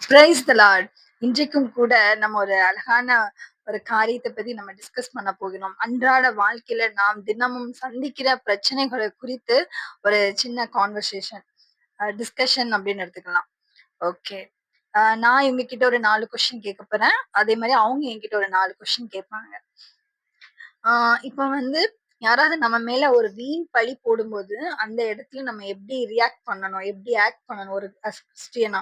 Praise the Lord. இன்றைக்கும் கூட நம்ம ஒரு அழகான ஒரு காரியத்தை பத்தி நம்ம டிஸ்கஸ் பண்ண போகிறோம். அன்றாட வாழ்க்கையில நாம் தினமும் சந்திக்கிற பிரச்சனைகளை குறித்து ஒரு சின்ன கான்வர்சேஷன், டிஸ்கஷன் அப்படின்னு எடுத்துக்கலாம். ஓகே. நான் இவங்க கிட்ட ஒரு 4 கொஸ்டின் கேட்க போறேன். அதே மாதிரி அவங்க என்கிட்ட ஒரு 4 கொஸ்டின் கேட்பாங்க. இப்ப வந்து யாராவது நம்ம மேல ஒரு வீண் பழி போடும்போது அந்த இடத்துல நம்ம எப்படி ரியாக்ட் பண்ணணும், எப்படி ஆக்ட் பண்ணணும் ஒரு கிறிஸ்டியனா?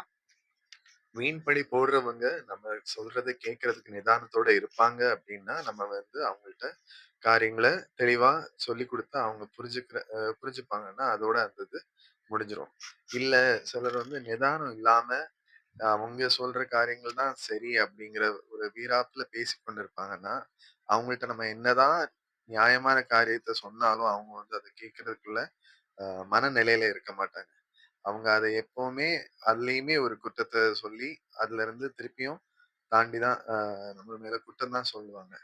வீண் பழி போடுறவங்க நம்ம சொல்றத கேட்கறதுக்கு நிதானத்தோட இருப்பாங்க அப்படின்னா, நம்ம வந்து அவங்கள்ட்ட காரியங்கள தெளிவா சொல்லிக் குடுத்தா அவங்க புரிஞ்சுப்பாங்கன்னா, அதோட அந்த இது முடிஞ்சிரும். இல்ல சிலர் வந்து நிதானம் இல்லாம, அவங்க சொல்ற காரியங்கள் தான் சரி அப்படிங்கிற ஒரு வீராப்புல பேசிக் கொண்டிருப்பாங்கன்னா, அவங்கள்ட்ட நம்ம என்னதான் நியாயமான காரியத்த சொன்னாலும், அவங்க வந்து அத கேட்கறதுக்குள்ள மனநிலையில இருக்க மாட்டாங்க. அவங்க அத எப்பவுமே அதுலயுமே ஒரு குற்றத்த சொல்லி, அதுலருந்து திருப்பியும் தாண்டி தான் நம்ம மேல குற்றம் தான் சொல்லுவாங்க.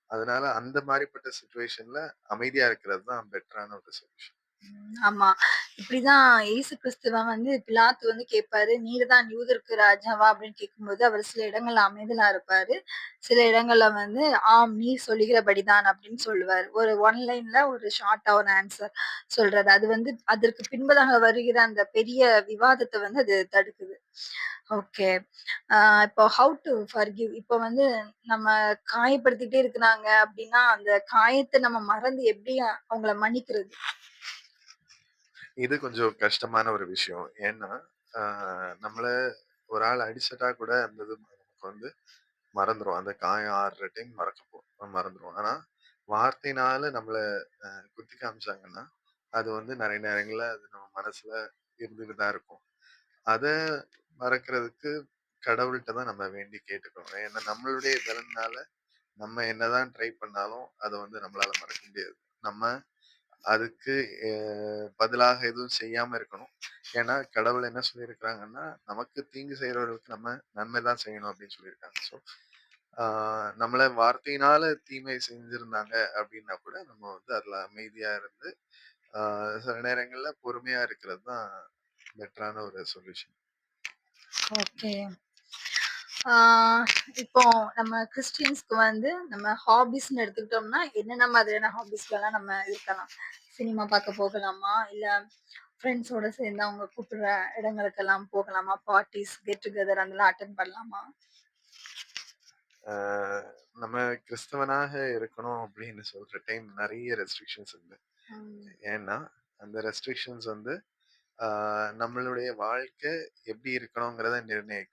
அதனால அந்த மாரிப்பட்ட சிச்சுவேஷன்ல அமைதியா இருக்கிறது தான் பெட்டரான ஒரு சொல்யூஷன். ஆமா. இப்படிதான் இயேசு கிறிஸ்துவ வந்து பிலாத்து வந்து கேட்பாரு. "நீர் தான் யூதருக்கு ராஜாவா?" அப்படின்னு கேட்கும்போது, அவர் சில இடங்கள்ல அமைதலா இருப்பாரு. சில இடங்கள்ல வந்து, "ஆம், நீர் சொல்லுகிறபடிதான்" அப்படின்னு சொல்லுவாரு. ஒரு ஒன் லைன்ல ஒரு ஷார்ட்டா ஒரு ஆன்சர் சொல்றாரு. அது வந்து அதற்கு பின்பதாக வருகிற அந்த பெரிய விவாதத்த வந்து அது தடுக்குது. ஓகே. அ இப்போ ஹவ் டு ஃபர்கிவ், இப்போ வந்து நம்ம காயப்படுத்திட்டே இருக்கிறாங்க அப்படின்னா, அந்த காயத்த நம்ம மறந்து எப்படி அவங்கள மன்னிக்கிறது? இது கொஞ்சம் கஷ்டமான ஒரு விஷயம். ஏன்னா, ஆ நம்மள ஒரு ஆள் அடிச்சுட்டா கூட அந்த இது நமக்கு வந்து மறந்துரும். அந்த காயம் ஆறுற டைம் மறந்துரும். ஆனா, வார்த்தையினால நம்மள குத்தி காமிச்சாங்கன்னா, அது வந்து நெறைய நேரங்கள்ல அது நம்ம மனசுல இருந்துட்டு தான் இருக்கும். அத மறக்கிறதுக்கு கடவுள்ட்ட தான் நம்ம வேண்டி கேட்டுக்கணும். ஏன்னா, நம்மளுடைய பலனால நம்ம என்னதான் ட்ரை பண்ணாலும், அத வந்து நம்மளால மறக்க முடியாது. நம்ம அதுக்கு அ பதிலாக எதுவும் செய்யாம இருக்கணும். ஏன்னா, கடவுள் என்ன சொல்லியிருக்கிறாங்கன்னா, நமக்கு தீங்கு செய்றவர்களுக்கு நம்ம நன்மை தான் செய்யணும் அப்படின்னு சொல்லியிருக்காங்க. ஸோ, ஆ நம்மள வார்த்தையினால தீமை செஞ்சிருந்தாங்க அப்படின்னா கூட, நம்ம வந்து அதுல அமைதியா இருந்து, ஆ சில நேரங்கள்ல பொறுமையா இருக்கிறது தான் பெட்டரான ஒரு சொல்யூஷன். ஓகே. ஆ இப்போ நம்ம கிறிஸ்டியன்ஸ்க்கு வந்து நம்ம ஹாபீஸ்ன்னு எடுத்துக்கிட்டோம்னா, என்னென்ன மாதிரியான ஹாபீஸ்லலாம் நம்ம இருக்கலாம்? சினிமா பார்க்க போகலாமா? இல்ல ஃப்ரெண்ட்ஸோட சேர்ந்து அவங்க கூப்பிடுற இடங்களுக்கெல்லாம் போகலாமா? பார்ட்டீஸ், கெட் டுகெதர் அதெல்லாம் அட்டெண்ட் பண்ணலாமா? ஆ நம்ம கிறிஸ்தவனாக இருக்கணும் அப்படின்னு சொல்ற டைம் நெறைய ரெஸ்ட்ரிக்ஷன்ஸ் இருக்கு. ம். ஏன்னா, அந்த ரெஸ்ட்ரிக்ஷன்ஸ் வந்து நம்மளுடைய வாழ்க்கை எப்படி இருக்கணுங்கிறத நிர்ணயிக்கும்.